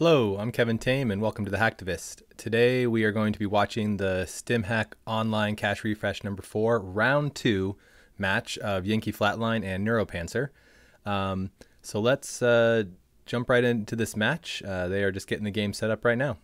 Hello, I'm Kevin Tame and welcome to the Hacktivist. Today we are going to be watching the StimHack Online Cache Refresh number 4, round 2 match of Yankee Flatline and Neuropantser. So let's jump right into this match. They are just getting the game set up right now.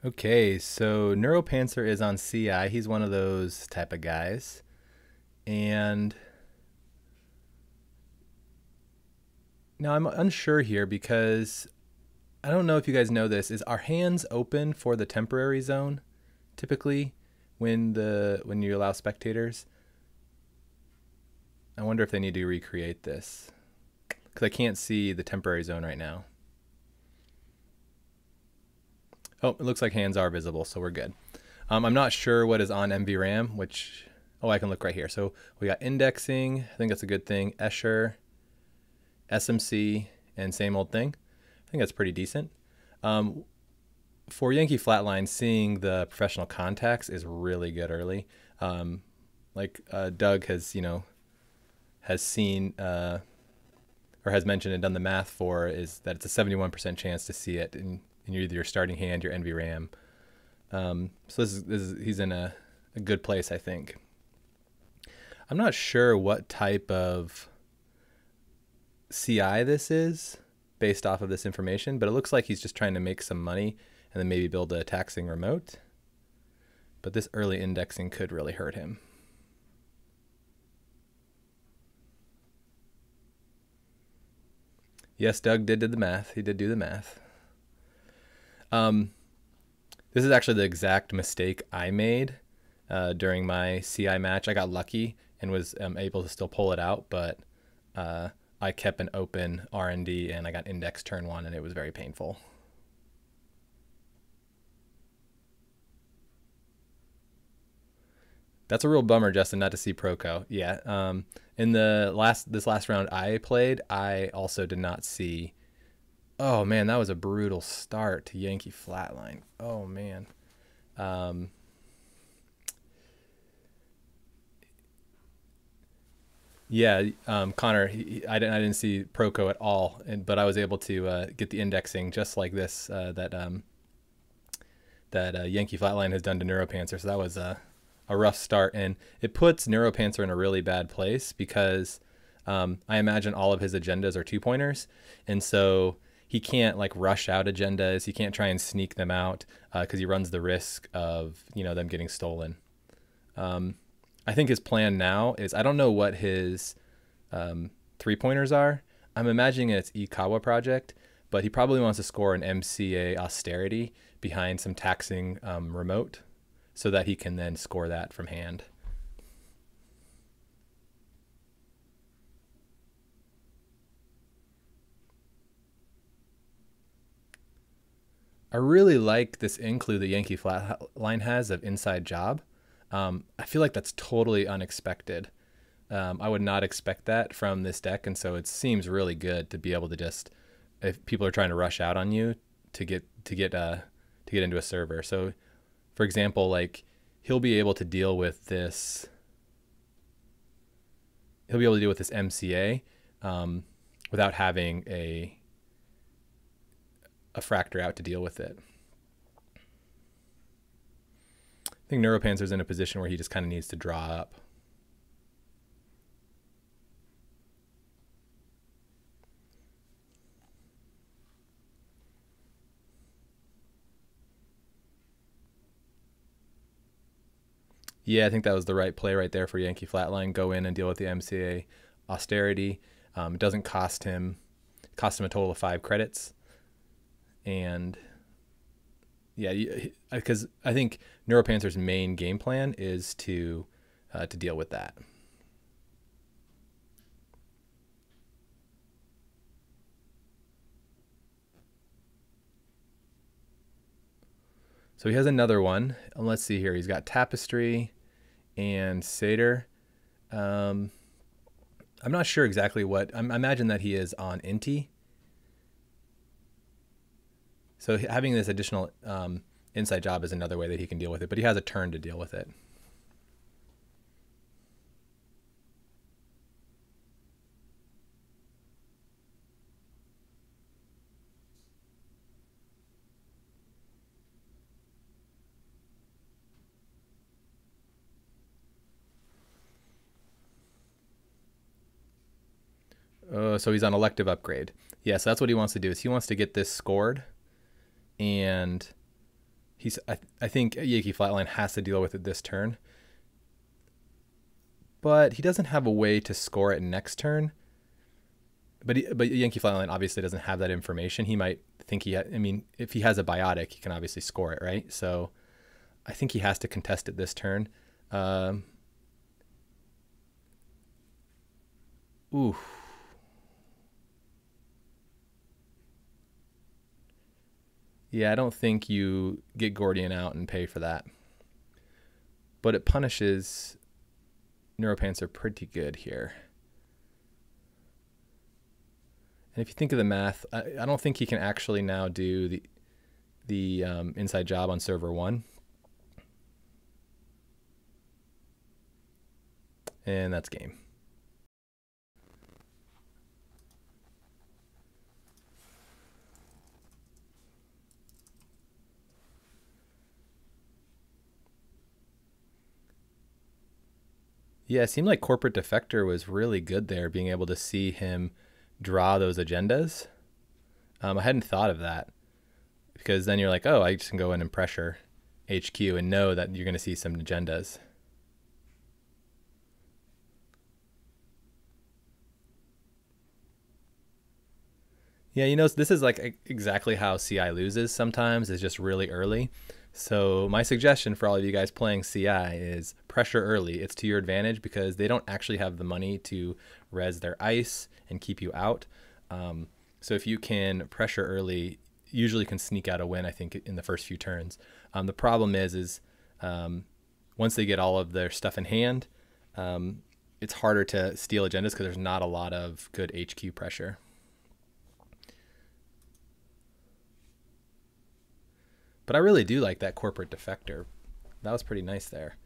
Okay, so Neuropantser is on CI. He's one of those type of guys. And now I'm unsure here because I don't know if you guys know this. Is our hands open for the temporary zone typically when you allow spectators? I wonder if they need to recreate this because I can't see the temporary zone right now. Oh, it looks like hands are visible, so we're good. I'm not sure what is on MVRAM, I can look right here. So we got indexing, I think that's a good thing, Escher, SMC, and same old thing. I think that's pretty decent. For Yankee Flatline, seeing the professional contacts is really good early. Doug has, has seen or has mentioned and done the math for is that it's a 71% chance to see it in either your starting hand, your NVRAM. So he's in a good place, I think. I'm not sure what type of CI this is based off of this information, but it looks like he's just trying to make some money and then maybe build a taxing remote. But this early indexing could really hurt him. Yes, Doug did the math. He did do the math. This is actually the exact mistake I made during my CI match. I got lucky and was able to still pull it out, but I kept an open R&D and I got index turn 1 and it was very painful. That's a real bummer, Justin, not to see Proco. Yeah. In this last round I played, I also did not see. Oh man, that was a brutal start to Yankee Flatline. Oh man. Connor, I didn't see Proco at all, but I was able to get the indexing just like this that Yankee Flatline has done to Neuropantser. So that was a rough start, and it puts Neuropantser in a really bad place because I imagine all of his agendas are 2-pointers, and so he can't like rush out agendas. He can't try and sneak them out because he runs the risk of them getting stolen. I think his plan now is, I don't know what his 3-pointers are. I'm imagining it's Ikawa project, but he probably wants to score an MCA austerity behind some taxing remote so that he can then score that from hand. I really like this include that Yankee Flatline has of inside job. I feel like that's totally unexpected. I would not expect that from this deck, and so it seems really good to be able to just, if people are trying to rush out on you, to get into a server. So, for example, like he'll be able to deal with this. He'll be able to deal with this MCA without having a fractor out to deal with it. I think Neuropantser's in a position where he just kind of needs to draw up. Yeah, I think that was the right play right there for Yankee Flatline. Go in and deal with the MCA austerity. It doesn't cost him a total of 5 credits. And yeah, because I think Neuropantser's main game plan is to deal with that. So he has another one. Let's see here. He's got Tapestry and Satyr. I'm not sure exactly what. I imagine that he is on Inti. So having this additional inside job is another way that he can deal with it, but he has a turn to deal with it. So he's on elective upgrade. Yeah, so that's what he wants to do. Is he wants to get this scored, and I think Yankee Flatline has to deal with it this turn. But he doesn't have a way to score it next turn. But Yankee Flatline obviously doesn't have that information. He might think I mean, if he has a biotic, he can obviously score it, right? So I think he has to contest it this turn. Ooh. Yeah, I don't think you get Gordian out and pay for that. But it punishes Neuropantser pretty good here. And if you think of the math, I don't think he can actually now do the inside job on server 1. And that's game. Yeah, it seemed like Corporate Defector was really good there, being able to see him draw those agendas. I hadn't thought of that, because then you're like, oh, I just can go in and pressure HQ and know that you're going to see some agendas. Yeah, you know, this is like exactly how CI loses sometimes, is just really early. So my suggestion for all of you guys playing CI is pressure early. It's to your advantage because they don't actually have the money to res their ice and keep you out. So if you can pressure early, usually can sneak out a win, I think, in the first few turns. The problem is once they get all of their stuff in hand, it's harder to steal agendas because there's not a lot of good HQ pressure. But I really do like that Corporate Defector. That was pretty nice there.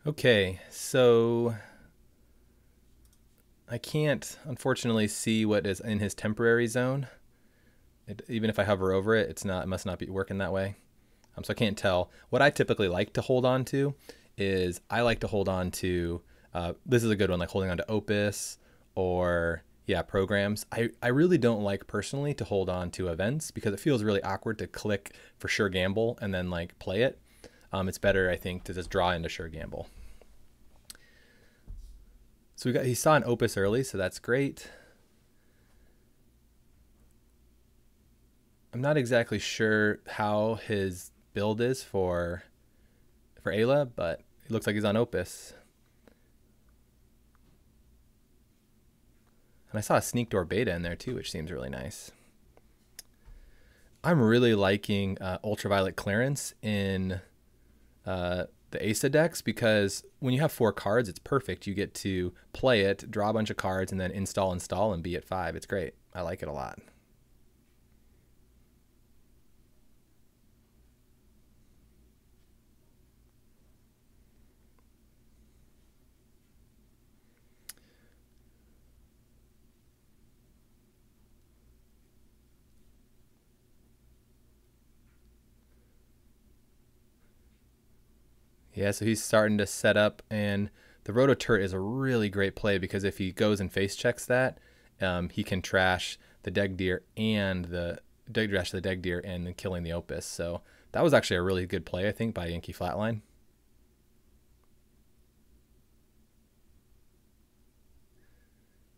Okay, so I can't, unfortunately, see what is in his temporary zone. Even if I hover over it, it must not be working that way. So I can't tell. What I typically like to hold on to is I like to hold on to, this is a good one, like holding on to Opus or, yeah, programs. I really don't like personally to hold on to events because it feels really awkward to click for Sure Gamble and then like play it. It's better, I think, to just draw into Sure Gamble. So he saw an Opus early, so that's great. I'm not exactly sure how his build is for Ayla, but it looks like he's on Opus. And I saw a Sneak Door Beta in there too, which seems really nice. I'm really liking Ultraviolet Clearance in the Asa decks because when you have 4 cards, it's perfect. You get to play it, draw a bunch of cards, and then install, and be at 5. It's great. I like it a lot. Yeah, so he's starting to set up, and the Roto Turret is a really great play because if he goes and face checks that, he can trash the Deg Deer and the Deg Deer and then killing the Opus. So that was actually a really good play, I think, by Yankee Flatline.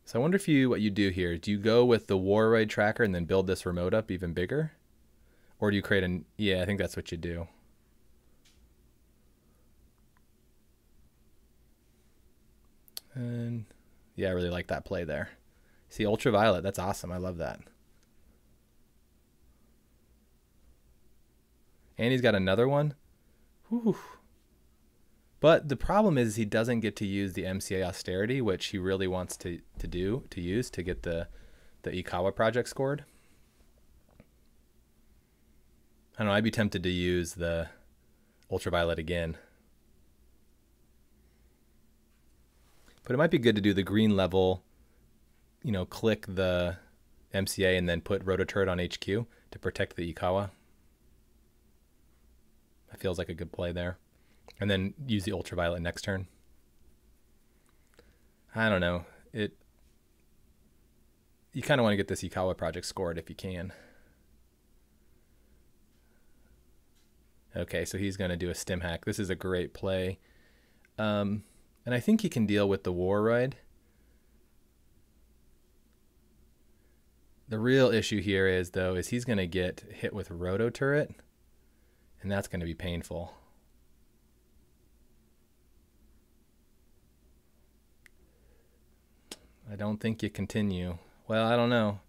So I wonder what you do here. Do you go with the Warroid tracker and then build this remote up even bigger? Or do you create a... Yeah, I think that's what you do. And yeah, I really like that play there. See, ultraviolet, that's awesome. I love that. And he's got another one. Whew. But the problem is he doesn't get to use the MCA austerity, which he really wants to use to get the Ikawa project scored. I don't know, I'd be tempted to use the ultraviolet again. But it might be good to do the green level, you know, click the MCA and then put rototurret on HQ to protect the Ikawa. That feels like a good play there. And then use the ultraviolet next turn. I don't know. You kind of want to get this Ikawa project scored if you can. Okay, so he's going to do a stim hack. This is a great play. And I think he can deal with the Warroid. The real issue here is, though, is he's going to get hit with rototurret, and that's going to be painful. I don't think you continue. Well, I don't know.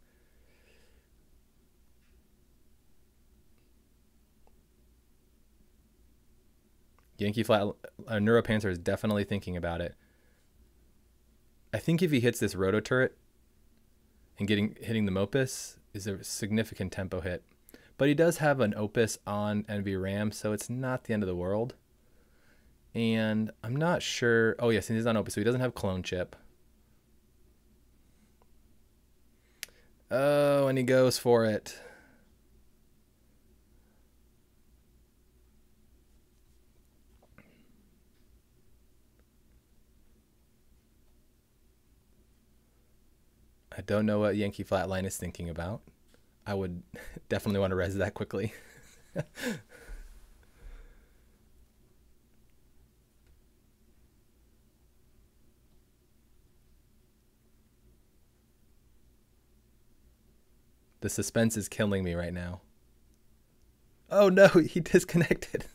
Yankee Flat Neuropantser is definitely thinking about it. I think if he hits this rototurret and hitting the Mopus is a significant tempo hit. But he does have an Opus on NV Ram, so it's not the end of the world. And I'm not sure... Oh, yes, he's on Opus, so he doesn't have clone chip. Oh, and he goes for it. I don't know what Yankee Flatline is thinking about. I would definitely want to res that quickly. The suspense is killing me right now. Oh no, he disconnected.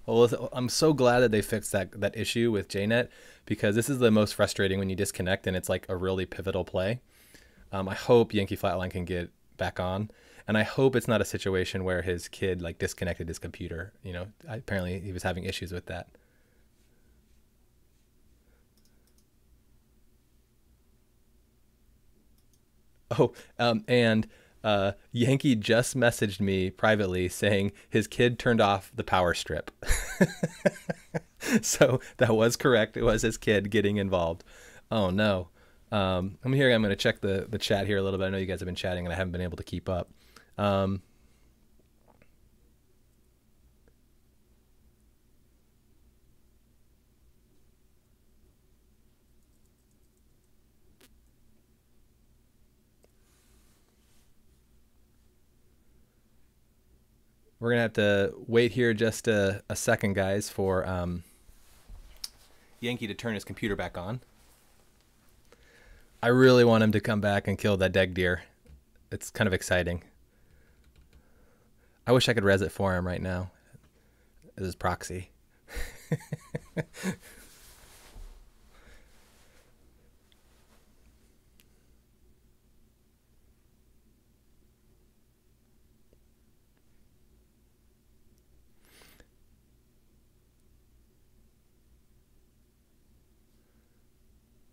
Well, I'm so glad that they fixed that issue with JNet, because this is the most frustrating when you disconnect and it's like a really pivotal play. I hope Yankee Flatline can get back on, and I hope it's not a situation where his kid like disconnected his computer. You know, apparently he was having issues with that. Oh, and Yankee just messaged me privately saying his kid turned off the power strip. So that was correct. It was his kid getting involved. Oh no. I'm going to check the chat here a little bit. I know you guys have been chatting and I haven't been able to keep up. We're going to have to wait here just a second, guys, for Yankee to turn his computer back on. I really want him to come back and kill that Deg Deer. It's kind of exciting. I wish I could res it for him right now as his proxy.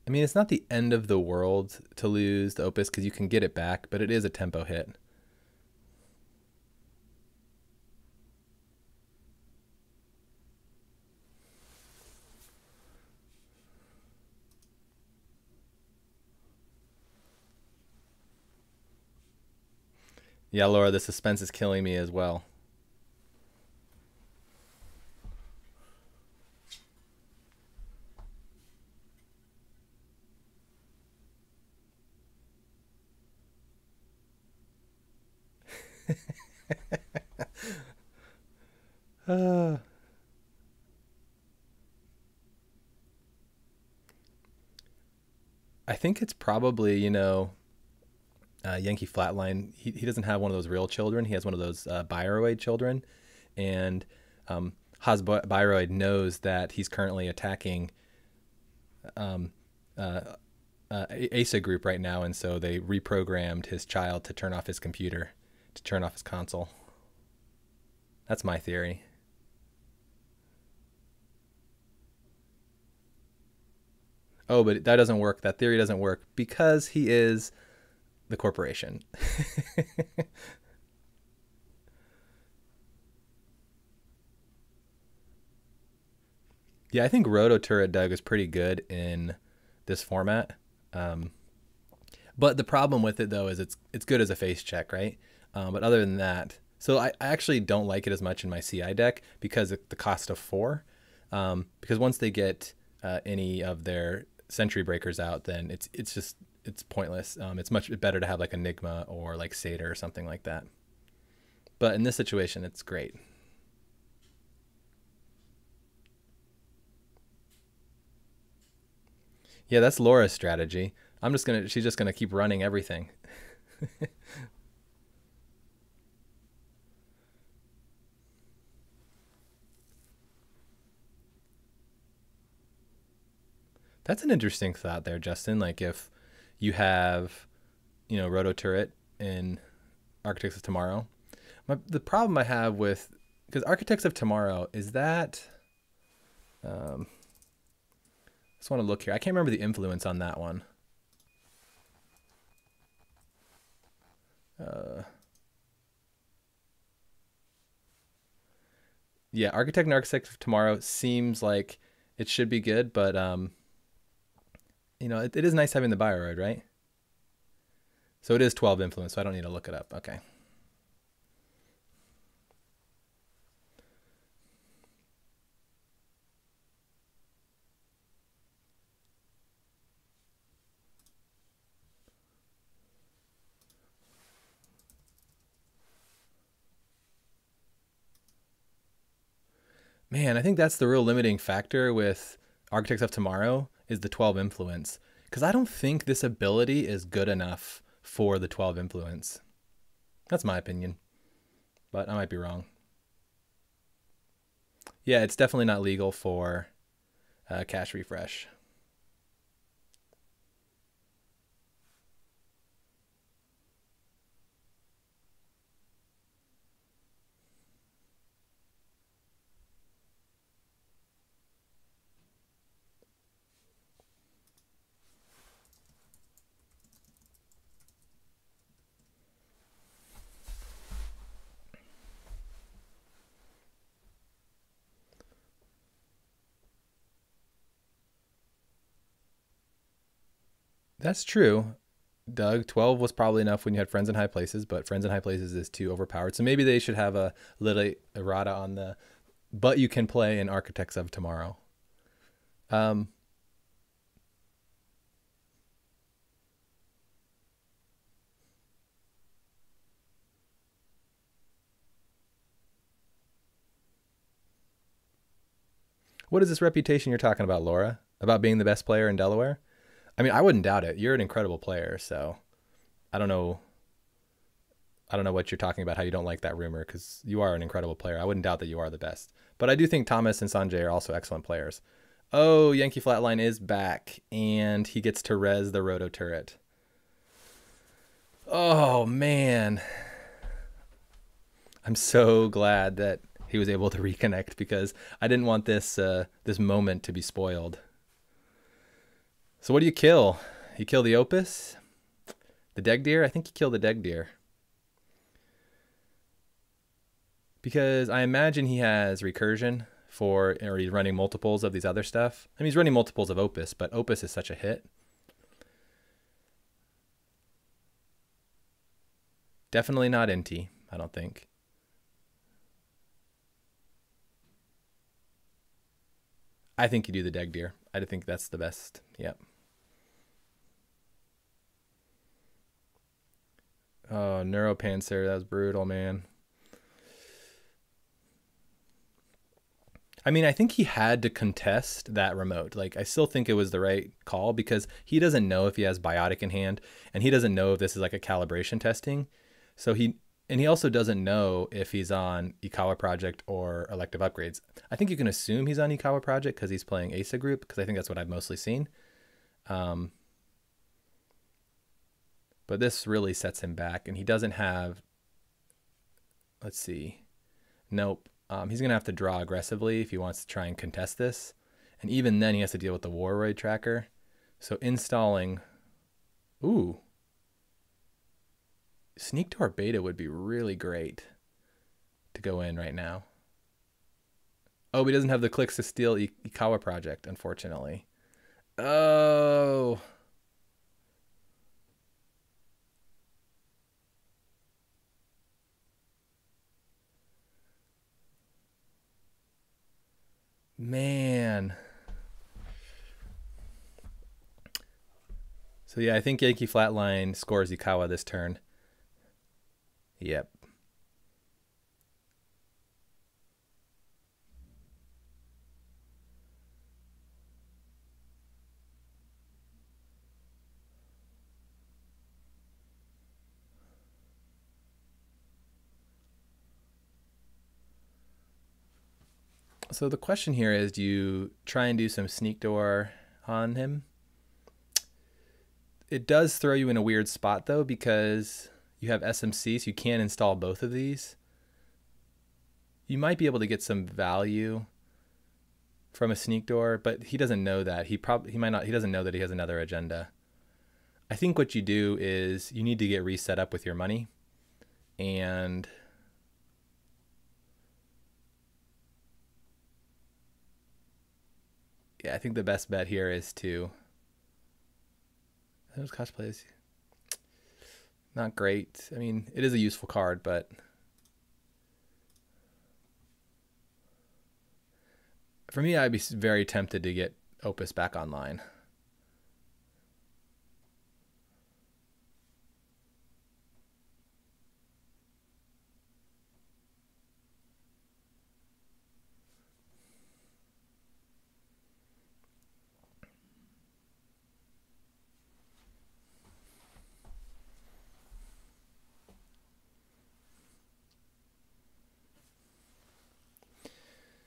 I mean, it's not the end of the world to lose the Opus because you can get it back, but it is a tempo hit. Yeah, Laura, the suspense is killing me as well. I think it's probably, you know, Yankee Flatline, he doesn't have one of those real children. He has one of those Bioroid children. And Haas Bioroid knows that he's currently attacking ASA group right now. And so they reprogrammed his child to turn off his computer, to turn off his console. That's my theory. Oh, but that doesn't work. That theory doesn't work because he is the corporation. Yeah, I think Roto Turret Doug is pretty good in this format. But the problem with it though is it's good as a face check, right? But other than that, so I actually don't like it as much in my CI deck because of the cost of 4. Because once they get any of their Sentry Breakers out, then it's pointless. It's much better to have like Enigma or like Satyr or something like that. But in this situation, it's great. Yeah, that's Laura's strategy. She's just gonna keep running everything. That's an interesting thought there, Justin. Like if you have, Roto Turret in Architects of Tomorrow. The problem I have with, because Architects of Tomorrow is that, I just want to look here. I can't remember the influence on that one. Yeah, Architect and Architects of Tomorrow seems like it should be good, but it is nice having the Bioroid, right? So it is 12 influence, so I don't need to look it up. Okay. Man, I think that's the real limiting factor with Architects of Tomorrow is the 12 influence. Because I don't think this ability is good enough for the 12 influence. That's my opinion. But I might be wrong. Yeah, it's definitely not legal for cache refresh. That's true. Doug, 12 was probably enough when you had Friends in High Places, but Friends in High Places is too overpowered. So maybe they should have a little errata on the, but you can play in Architects of Tomorrow. What is this reputation you're talking about, Laura? About being the best player in Delaware? I mean, I wouldn't doubt it. You're an incredible player, so I don't know. I don't know what you're talking about, how you don't like that rumor, because you are an incredible player. I wouldn't doubt that you are the best. But I do think Thomas and Sanjay are also excellent players. Oh, Yankee Flatline is back, and he gets to res the Roto Turret. Oh, man. I'm so glad that he was able to reconnect because I didn't want this this moment to be spoiled. So what do you kill? You kill the Opus? The Deg Deer? I think you kill the Deg Deer. Because I imagine he has recursion or he's running multiples of these other stuff. I mean, he's running multiples of Opus, but Opus is such a hit. Definitely not NT, I don't think. I think you do the Deg Deer. I think that's the best. Yep. Oh, neuropantser. That was brutal, man. I mean, I think he had to contest that remote. Like, I still think it was the right call because he doesn't know if he has biotic in hand, and he doesn't know if this is like a calibration testing. So he also doesn't know if he's on Ikawa Project or elective upgrades. I think you can assume he's on Ikawa Project because he's playing ASA group, because I think that's what I've mostly seen. But this really sets him back, and he doesn't have, let's see, nope. He's going to have to draw aggressively if he wants to try and contest this. And even then, he has to deal with the Warroid tracker. So installing, ooh, Sneak Door Beta would be really great to go in right now. Oh, he doesn't have the clicks to steal Ikawa Project, unfortunately. Oh. Man. So yeah, I think Yankee Flatline scores Ikawa this turn. Yep. So the question here is, do you try and do some Sneak Door on him? It does throw you in a weird spot, though, because you have SMC, so you can install both of these. You might be able to get some value from a Sneak Door, but he doesn't know that. He might not. He doesn't know that he has another agenda. I think what you do is you need to get reset up with your money, and yeah, I think the best bet here is to. Those cosplays, not great. I mean, it is a useful card, but for me, I'd be very tempted to get Opus back online.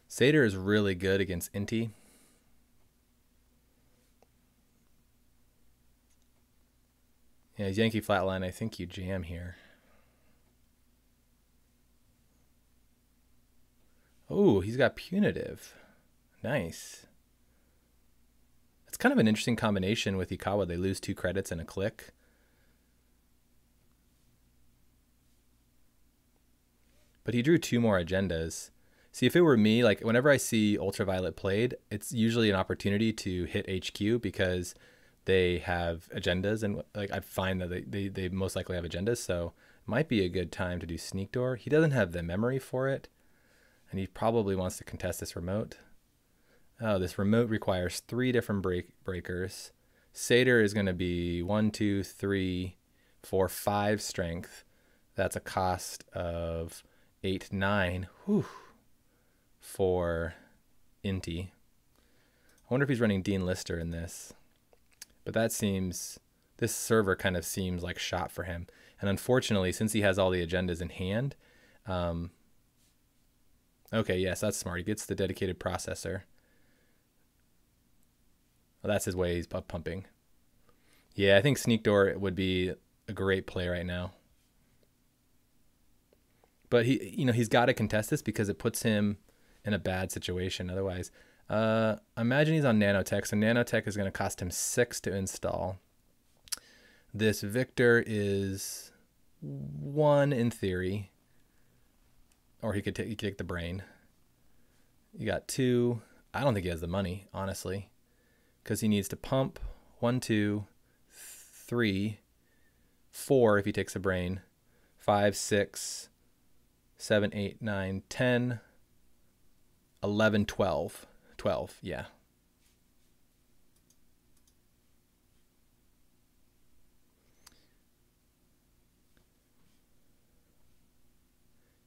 Satyr is really good against Inti. Yeah, Yankee Flatline, I think you jam here. Oh, he's got Punitive. Nice. It's kind of an interesting combination with Ikawa. They lose 2 credits and a click. But he drew 2 more agendas. See, if it were me, like whenever I see Ultraviolet played, it's usually an opportunity to hit HQ because they have agendas, and like I find that they most likely have agendas, so it might be a good time to do Sneak Door. He doesn't have the memory for it, and he probably wants to contest this remote. Oh, this remote requires 3 different breakers. Satyr is going to be 1, 2, 3, 4, 5 strength. That's a cost of 8, 9. Whew. For Inti. I wonder if he's running Dean Lister in this. But this server kind of seems like shot for him. And unfortunately, since he has all the agendas in hand, okay, yes, that's smart. He gets the dedicated processor. Well, that's his way he's pumping. Yeah, I think Sneak Door would be a great play right now. But he's got to contest this because it puts him in a bad situation otherwise. Imagine he's on Nanotech, so Nanotech is going to cost him 6 to install. This Victor is 1 in theory, or he could take the brain. You got 2. I don't think he has the money, honestly, because he needs to pump 1, 2, 3, 4 if he takes a brain, 5, 6, 7, 8, 9, 10, 11, 12. 12, yeah.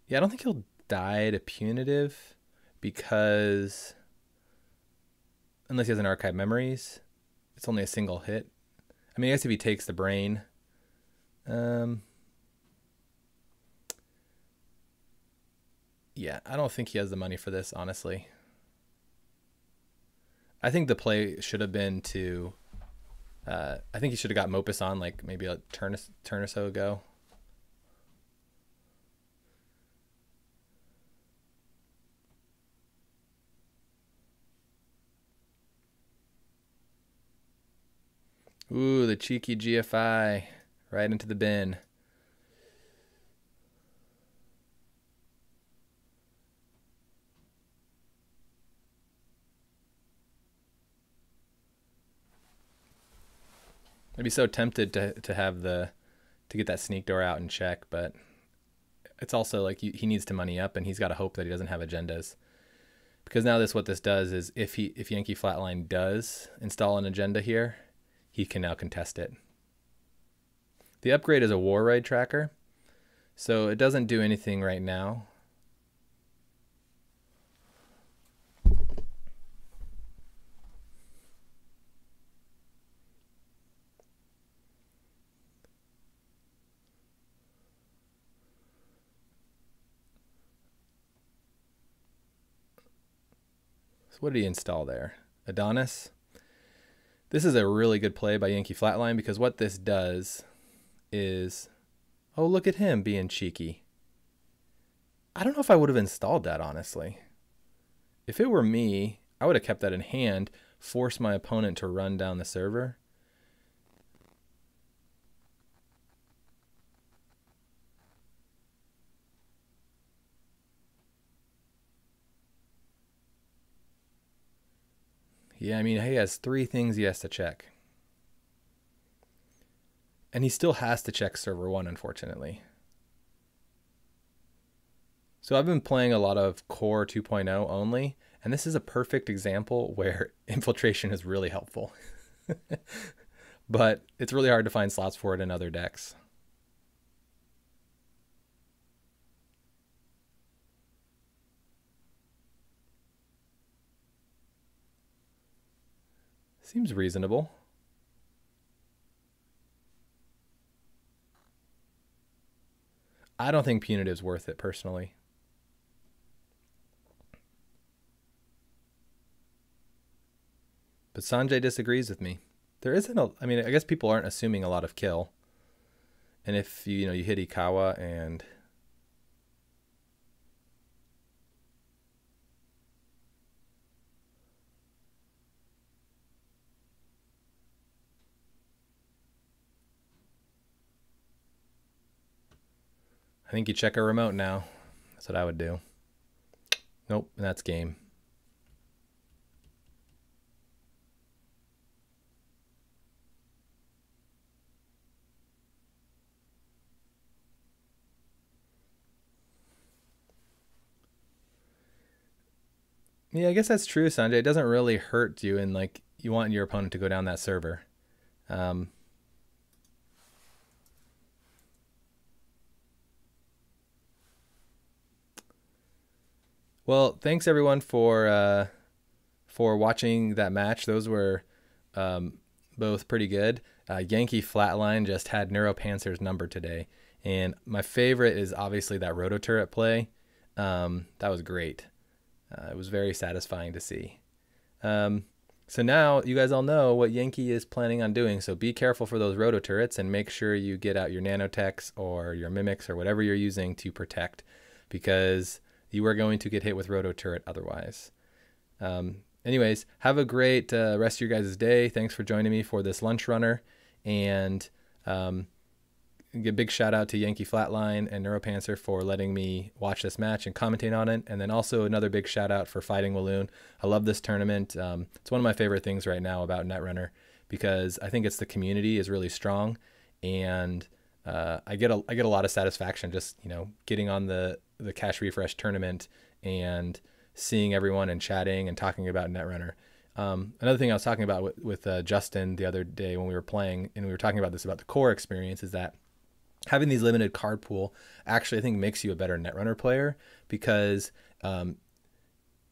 Yeah, I don't think he'll die to Punitive. because unless he has an archive memories, it's only a single hit. I mean, I guess if he takes the brain, yeah, I don't think he has the money for this, honestly. I think the play should have been to, I think he should have got Mopus on like maybe a turn or so ago. Ooh, the cheeky GFI right into the bin. I'd be so tempted to have to get that sneak door out and check, but it's also like he needs to money up, and he's got to hope that he doesn't have agendas. Because now what this does is if Yankee Flatline does install an agenda here, he can now contest it. The upgrade is a war raid tracker, so it doesn't do anything right now. So what did he install there? Adonis. This is a really good play by Yankee Flatline, because what this does is, oh, look at him being cheeky. I don't know if I would have installed that, honestly. If it were me, I would have kept that in hand, forced my opponent to run down the server. Yeah, I mean, he has 3 things he has to check. And he still has to check server 1, unfortunately. So I've been playing a lot of Core 2.0 only, and this is a perfect example where infiltration is really helpful. But it's really hard to find slots for it in other decks. Seems reasonable. I don't think punitive's worth it, personally. But Sanjay disagrees with me. There isn't I mean, I guess people aren't assuming a lot of kill. And if you hit Ikawa and I think you check a remote now. That's what I would do. Nope, and that's game. Yeah, I guess that's true, Sanjay. It doesn't really hurt you, and like you want your opponent to go down that server. Well, thanks everyone for watching that match. Those were both pretty good. Yankee Flatline just had Neuropantser's number today, and my favorite is obviously that roto turret play. That was great. It was very satisfying to see. So now you guys all know what Yankee is planning on doing. So be careful for those roto turrets, and make sure you get out your nanotechs or your mimics or whatever you're using to protect, because you are going to get hit with roto turret otherwise. Anyways, have a great rest of your guys' day. Thanks for joining me for this lunch runner, and a big shout out to Yankee Flatline and Neuropantser for letting me watch this match and commentate on it. And then also another big shout out for Fighting Walloon. I love this tournament. It's one of my favorite things right now about Netrunner, because I think the community is really strong, and I get a lot of satisfaction just getting on the cash refresh tournament and seeing everyone and chatting and talking about Netrunner. Another thing I was talking about with Justin the other day when we were playing, and we were talking about this about the core experience, is that having these limited card pool actually, I think, makes you a better Netrunner player, because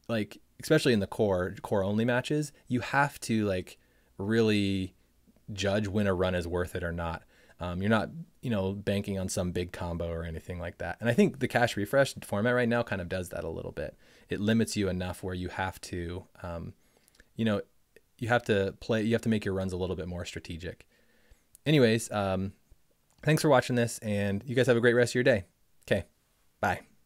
like, especially in the core only matches, you have to like really judge when a run is worth it or not. You're not, banking on some big combo or anything like that. And I think the cash refresh format right now kind of does that a little bit. It limits you enough where you have to, you have to make your runs a little bit more strategic. Anyways, thanks for watching this, and you guys have a great rest of your day. Okay, bye.